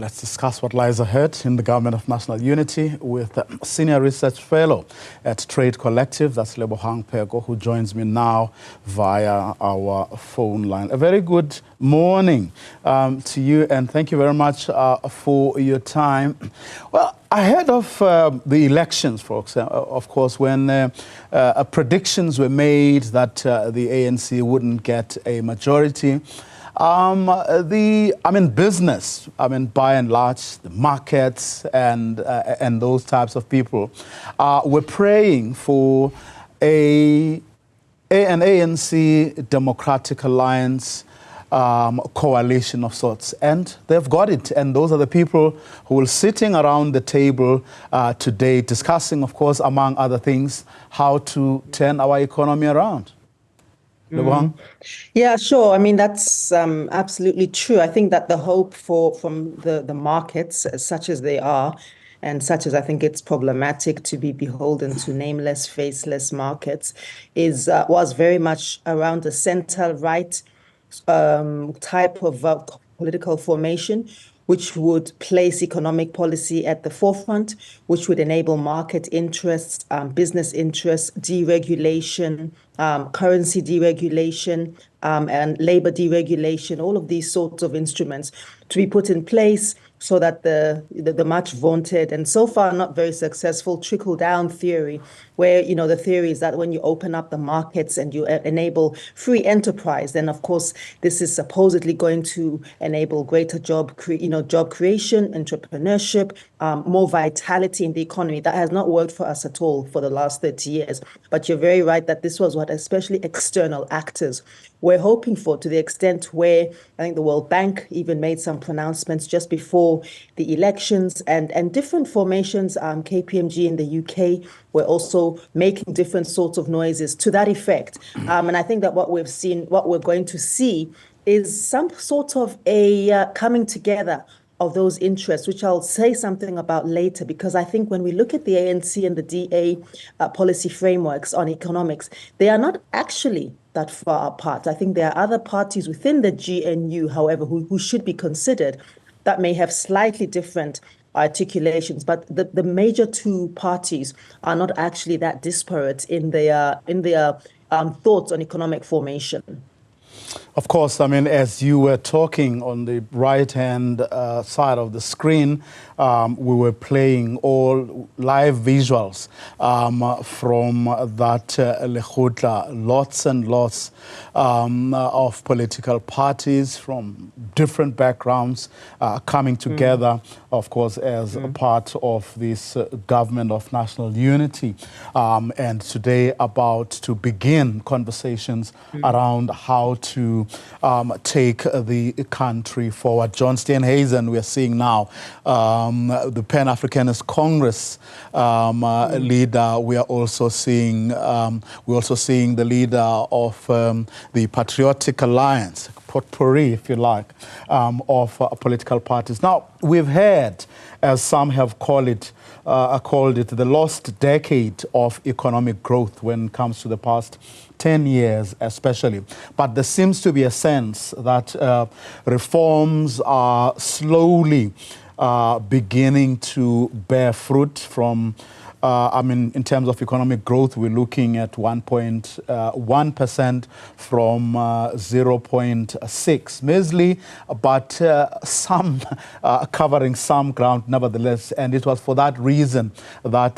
let's discuss what lies ahead in the Government of National Unity with Senior Research Fellow at Trade Collective, that's Lebohang Pheko, who joins me now via our phone line. A very good morning to you, and thank you very much for your time. Well, ahead of the elections, folks, of course, when predictions were made that the ANC wouldn't get a majority, business, by and large, the markets and those types of people were praying for an ANC Democratic Alliance coalition of sorts, and they've got it. And those are the people who are sitting around the table today discussing, of course, among other things, how to turn our economy around. Yeah, sure. I mean, that's absolutely true. I think that the hope from the markets, such as they are, and such as I think it's problematic to be beholden to nameless, faceless markets, was very much around the center-right type of political formation, which would place economic policy at the forefront, which would enable market interests, business interests, deregulation, currency deregulation, and labor deregulation, all of these sorts of instruments to be put in place so that the much vaunted and so far not very successful trickle-down theory, where, the theory is that when you open up the markets and you enable free enterprise, then of course this is supposedly going to enable greater job creation, entrepreneurship, more vitality in the economy. That has not worked for us at all for the last 30 years. But you're very right that this was what especially external actors were hoping for, to the extent where I think the World Bank even made some pronouncements just before the elections, and different formations, KPMG in the UK, were also making different sorts of noises to that effect. And I think that what we're going to see is some sort of a coming together of those interests, which I'll say something about later, because I think when we look at the ANC and the DA policy frameworks on economics, they are not actually that far apart. I think there are other parties within the GNU, however, who should be considered, that may have slightly different articulations, but the major two parties are not actually that disparate in their thoughts on economic formation. Of course, as you were talking on the right-hand side of the screen, we were playing all live visuals from that Lekgotla, lots and lots of political parties from different backgrounds coming together, of course, as a part of this Government of National Unity. And today about to begin conversations around how to take the country forward. John Steenhuisen, we are seeing now, the Pan-Africanist Congress leader. We are also seeing the leader of the Patriotic Alliance, potpourri, if you like, of political parties. Now, we've heard, as some have called it, the lost decade of economic growth when it comes to the past 10 years especially. But there seems to be a sense that reforms are slowly beginning to bear fruit from, in terms of economic growth, we're looking at 1.1% from 0.6. Measly, but some covering some ground nevertheless. And it was for that reason that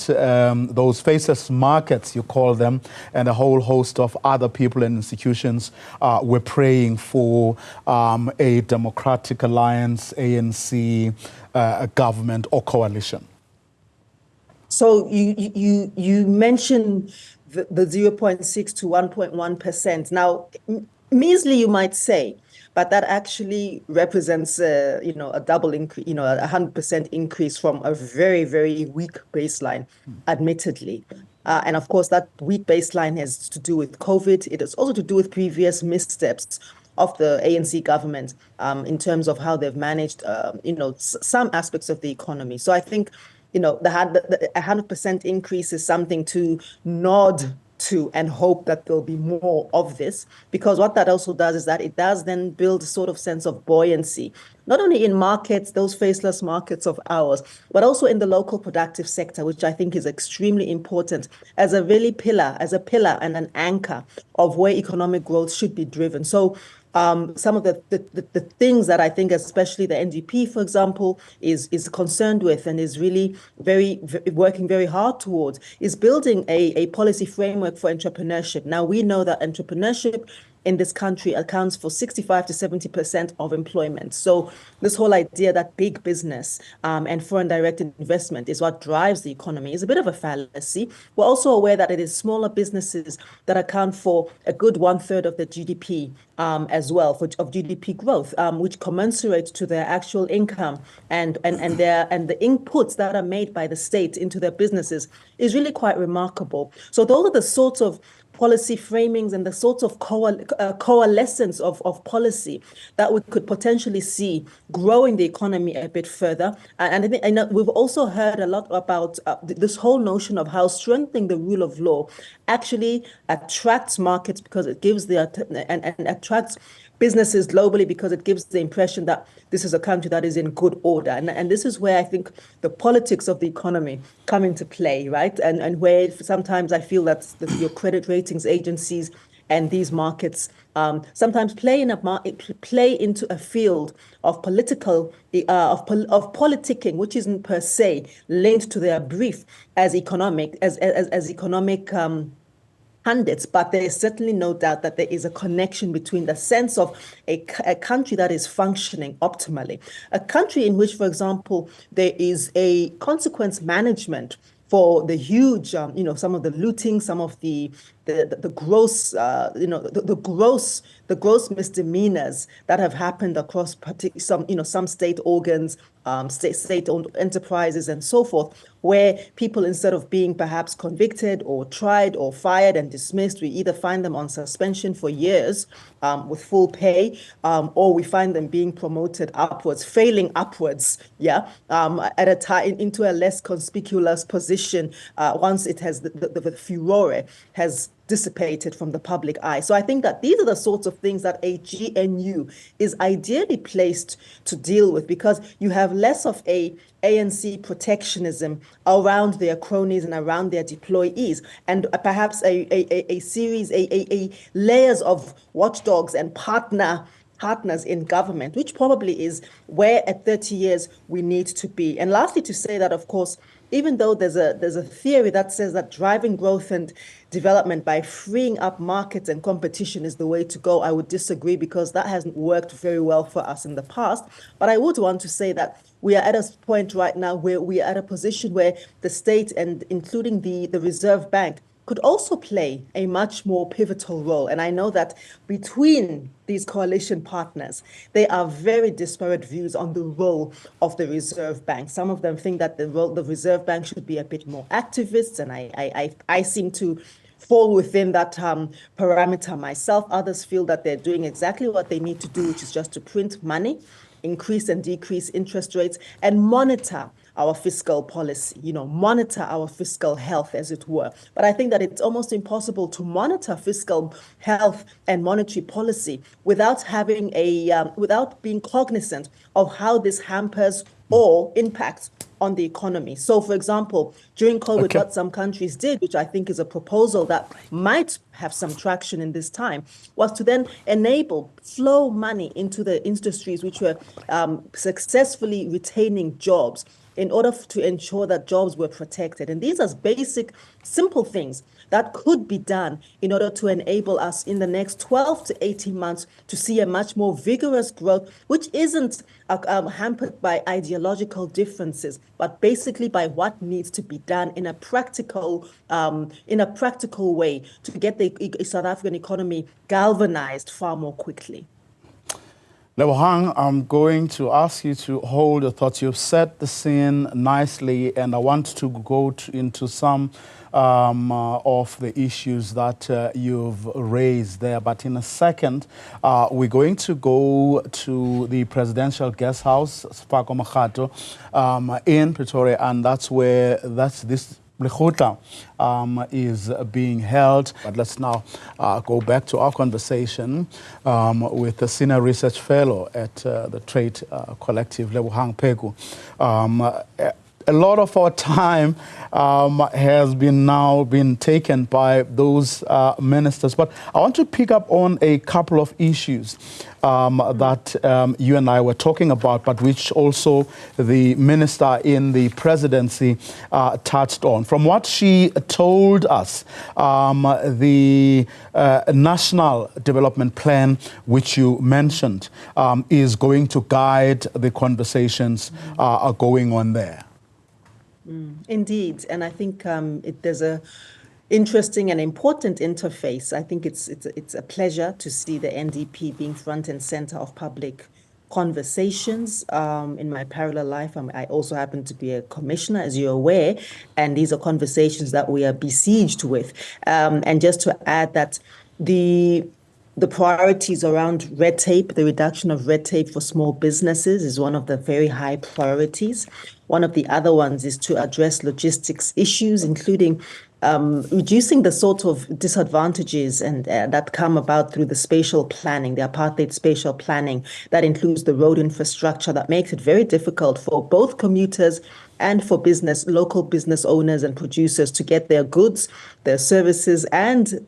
those faceless markets, you call them, and a whole host of other people and institutions were praying for a democratic alliance, ANC, government or coalition. So you mentioned the 0.6 to 1.1%. Now, measly, you might say, but that actually represents a double increase, a 100% increase from a very, very weak baseline, admittedly. And of course, that weak baseline has to do with COVID. It is also to do with previous missteps of the ANC government in terms of how they've managed, some aspects of the economy. So I think, the 100% increase is something to nod to and hope that there'll be more of this, because what that also does is that it does then build a sort of sense of buoyancy, not only in markets, those faceless markets of ours, but also in the local productive sector, which I think is extremely important as a as a pillar and an anchor of where economic growth should be driven. So some of the things that I think, especially the NDP, for example, is concerned with and is really working very hard towards, is building a policy framework for entrepreneurship. Now, we know that entrepreneurship in this country accounts for 65 to 70% of employment. So this whole idea that big business and foreign direct investment is what drives the economy is a bit of a fallacy. We're also aware that it is smaller businesses that account for a good 1/3 of the GDP as well, of GDP growth, which commensurate to their actual income and the inputs that are made by the state into their businesses is really quite remarkable. So those are the sorts of policy framings and the sorts of coalescence of policy that we could potentially see growing the economy a bit further. And I know we've also heard a lot about this whole notion of how strengthening the rule of law actually attracts markets because it gives and attracts businesses globally because it gives the impression that this is a country that is in good order. And this is where I think the politics of the economy come into play, right? And where sometimes I feel that your credit ratings agencies and these markets sometimes play into a field of politicking, which isn't per se linked to their brief as economic pundits, but there is certainly no doubt that there is a connection between the sense of a country that is functioning optimally, a country in which, for example, there is a consequence management for the huge, some of the looting, some of the gross, the gross misdemeanors that have happened across some state organs, state-owned enterprises, and so forth, where people, instead of being perhaps convicted or tried or fired and dismissed, we either find them on suspension for years with full pay, or we find them being promoted upwards, failing upwards, at a time into a less conspicuous position once it has the furore has dissipated from the public eye. So I think that these are the sorts of things that a GNU is ideally placed to deal with, because you have less of a ANC protectionism around their cronies and around their deployees, and perhaps a layers of watchdogs and partners in government, which probably is where at 30 years we need to be. And lastly, to say that, of course, even though there's a theory that says that driving growth and development by freeing up markets and competition is the way to go, I would disagree, because that hasn't worked very well for us in the past. But I would want to say that we are at a point right now where we are at a position where the state, and including the Reserve Bank, could also play a much more pivotal role. And I know that between these coalition partners, there are very disparate views on the role of the Reserve Bank. Some of them think that the Reserve Bank should be a bit more activist, and I seem to fall within that parameter myself. Others feel that they're doing exactly what they need to do, which is just to print money, increase and decrease interest rates, and monitor our fiscal policy, monitor our fiscal health, as it were. But I think that it's almost impossible to monitor fiscal health and monetary policy without having without being cognizant of how this hampers or impacts on the economy. So, for example, during COVID, what some countries did, which I think is a proposal that might have some traction in this time, was to then enable flow money into the industries which were successfully retaining jobs, in order to ensure that jobs were protected. And these are basic, simple things that could be done in order to enable us in the next 12 to 18 months to see a much more vigorous growth, which isn't hampered by ideological differences, but basically by what needs to be done in a practical way to get the South African economy galvanized far more quickly. Lebohang, I'm going to ask you to hold your thoughts. You've set the scene nicely, and I want to go into some of the issues that you've raised there. But in a second, we're going to go to the presidential guest house, Sefako Makgatho, in Pretoria, and that's where this Lekgotla is being held. But let's now go back to our conversation with the Senior Research Fellow at the Trade Collective Lebohang Pheko. A lot of our time has now been taken by those ministers. But I want to pick up on a couple of issues that you and I were talking about, but which also the minister in the presidency touched on. From what she told us, the National Development Plan, which you mentioned, is going to guide the conversations going on there. Indeed, and I think there's a interesting and important interface. I think it's a pleasure to see the NDP being front and center of public conversations. In my parallel life, I also happen to be a commissioner, as you're aware, and these are conversations that we are besieged with. And just to add that the priorities around red tape, the reduction of red tape for small businesses is one of the very high priorities. One of the other ones is to address logistics issues, including reducing the sort of disadvantages and that come about through the spatial planning, the apartheid spatial planning that includes the road infrastructure that makes it very difficult for both commuters and for local business owners and producers to get their goods, their services, and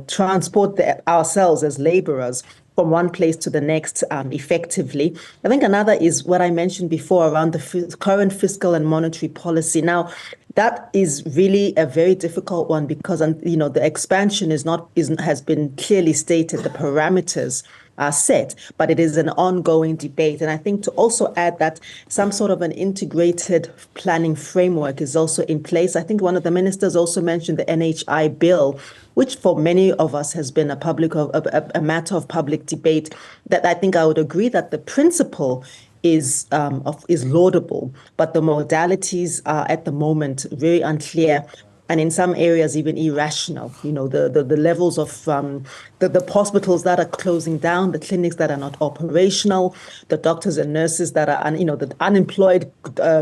transport ourselves as laborers from one place to the next effectively. I think another is what I mentioned before around the current fiscal and monetary policy. Now, that is really a very difficult one because the expansion has been clearly stated. The parameters are set, but it is an ongoing debate. And I think to also add that some sort of an integrated planning framework is also in place. I think one of the ministers also mentioned the NHI bill, which for many of us has been a matter of public debate. That I think I would agree that the principle is laudable, but the modalities are at the moment very unclear, and in some areas even irrational. The levels of the hospitals that are closing down, the clinics that are not operational, the doctors and nurses that are the unemployed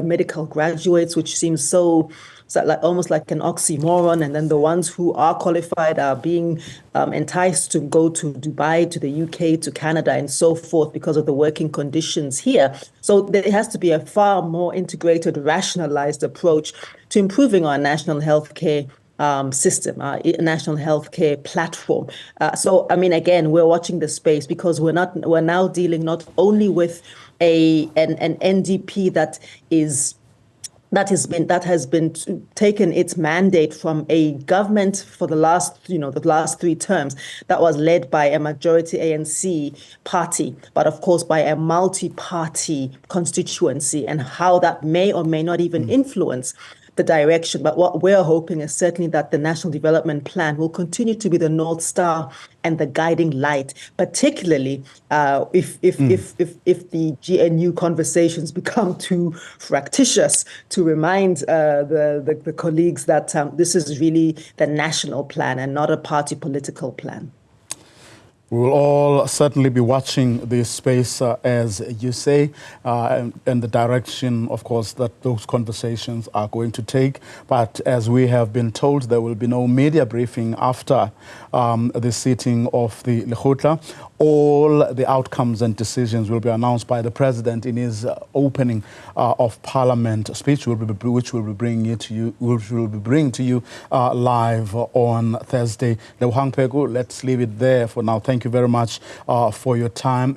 medical graduates, which seems almost like an oxymoron, and then the ones who are qualified are being enticed to go to Dubai, to the UK, to Canada, and so forth because of the working conditions here. So there has to be a far more integrated, rationalized approach to improving our national healthcare system, our national healthcare platform. Again, we're watching the space because we're now dealing not only with an NDP that has been taken its mandate from a government for the last 3 terms that was led by a majority ANC party, but of course by a multi-party constituency, and how that may or may not even influence the direction. But what we're hoping is certainly that the National Development Plan will continue to be the North Star and the guiding light, particularly if the GNU conversations become too fractious, to remind the colleagues that this is really the national plan and not a party political plan. We will all certainly be watching this space, as you say, and the direction, of course, that those conversations are going to take. But as we have been told, there will be no media briefing after the sitting of the Lekgotla. All the outcomes and decisions will be announced by the President in his opening of Parliament speech, which will be bringing to you live on Thursday. Lebohang Pheko, let's leave it there for now. Thank you very much for your time.